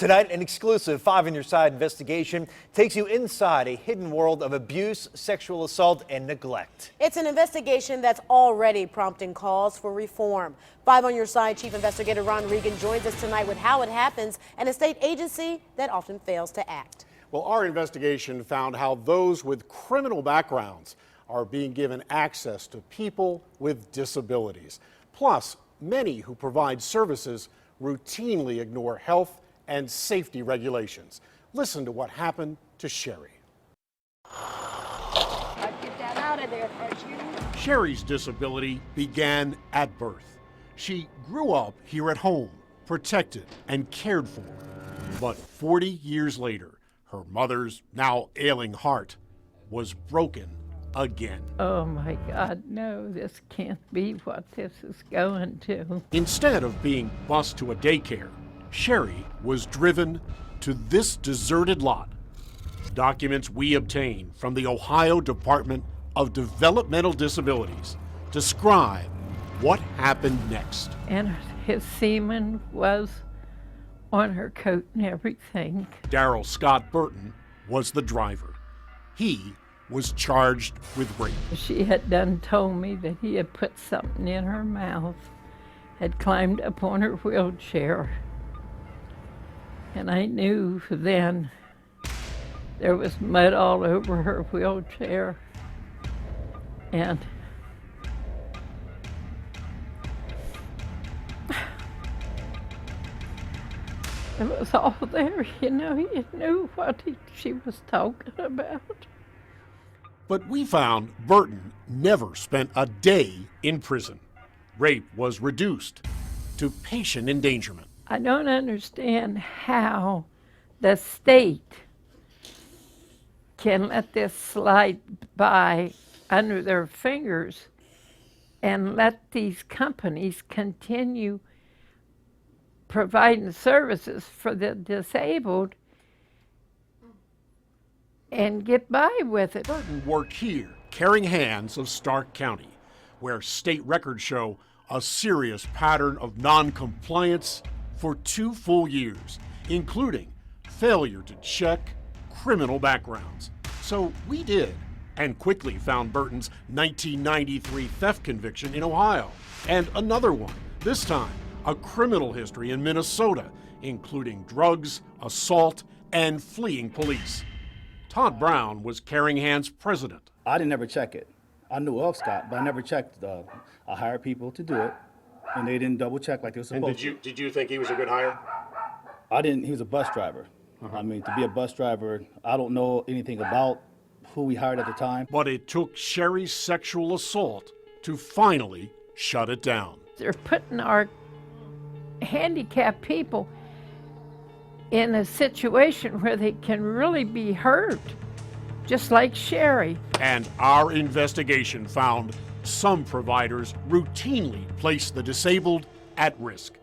Tonight, an exclusive 5 on Your Side investigation takes you inside a hidden world of abuse, sexual assault, and neglect. It's an investigation that's already prompting calls for reform. 5 on Your Side Chief Investigator Ron Regan joins us tonight with how it happens and a state agency that often fails to act. Well, our investigation found how those with criminal backgrounds are being given access to people with disabilities. Plus, many who provide services routinely ignore health and safety regulations. Listen to what happened to Sherry. Get that out of there first, you. Sherry's disability began at birth. She grew up here at home, protected and cared for. But 40 years later, her mother's now ailing heart was broken again. Oh my God, no, this can't be what this is going to. Instead of being bused to a daycare, Sherry was driven to this deserted lot. Documents we obtained from the Ohio Department of Developmental Disabilities describe what happened next. And his semen was on her coat and everything. Darrell Scott Burton was the driver. He was charged with rape. She had done told me that he had put something in her mouth, had climbed up on her wheelchair. And I knew then there was mud all over her wheelchair. And it was all there, you know, you knew what she was talking about. But we found Burton never spent a day in prison. Rape was reduced to patient endangerment. I don't understand how the state can let this slide by under their fingers and let these companies continue providing services for the disabled and get by with it. Burton worked here, Caring Hands of Stark County, where state records show a serious pattern of non-compliance for 2 full years, including failure to check criminal backgrounds. So we did, and quickly found Burton's 1993 theft conviction in Ohio, and another one, this time a criminal history in Minnesota, including drugs, assault, and fleeing police. Todd Brown was Caring Hands president. I didn't ever check it. I knew of Scott, but I never checked. I hired people to do it, and they didn't double check like they were supposed to. Did you think he was a good hire? I didn't. He was a bus driver. I mean, to be a bus driver, I don't know anything about who we hired at the time. But it took Sherry's sexual assault to finally shut it down. They're putting our handicapped people in a situation where they can really be hurt, just like Sherry. And our investigation found some providers routinely place the disabled at risk.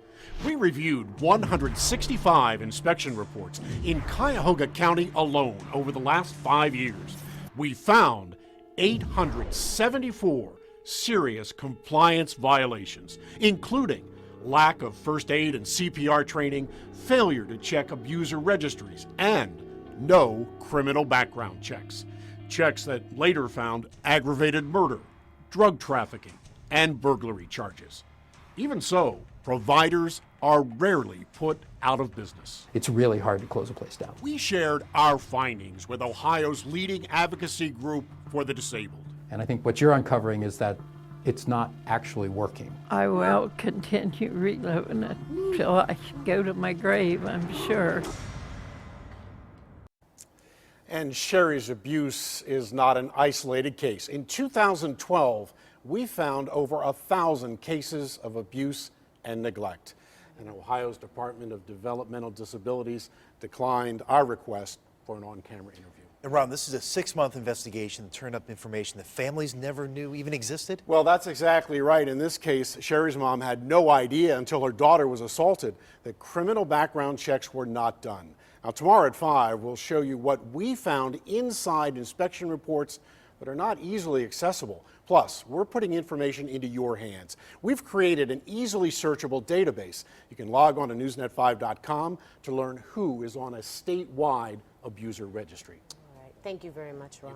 We reviewed 165 inspection reports in Cuyahoga County alone over the last 5 years. We found 874 serious compliance violations, including lack of first aid and CPR training, failure to check abuser registries, and no criminal background checks. Checks that later found aggravated murder, drug trafficking, and burglary charges. Even so, providers are rarely put out of business. It's really hard to close a place down. We shared our findings with Ohio's leading advocacy group for the disabled. And I think what you're uncovering is that it's not actually working. I will continue reliving it till I go to my grave, I'm sure. And Sherry's abuse is not an isolated case. In 2012, we found over 1,000 cases of abuse and neglect. And Ohio's Department of Developmental Disabilities declined our request for an on-camera interview. And Ron, this is a 6-month investigation that turned up information that families never knew even existed. Well, that's exactly right. In this case, Sherry's mom had no idea until her daughter was assaulted that criminal background checks were not done. Now, tomorrow at 5, we'll show you what we found inside inspection reports but are not easily accessible. Plus, we're putting information into your hands. We've created an easily searchable database. You can log on to newsnet5.com to learn who is on a statewide abuser registry. All right. Thank you very much, Ron.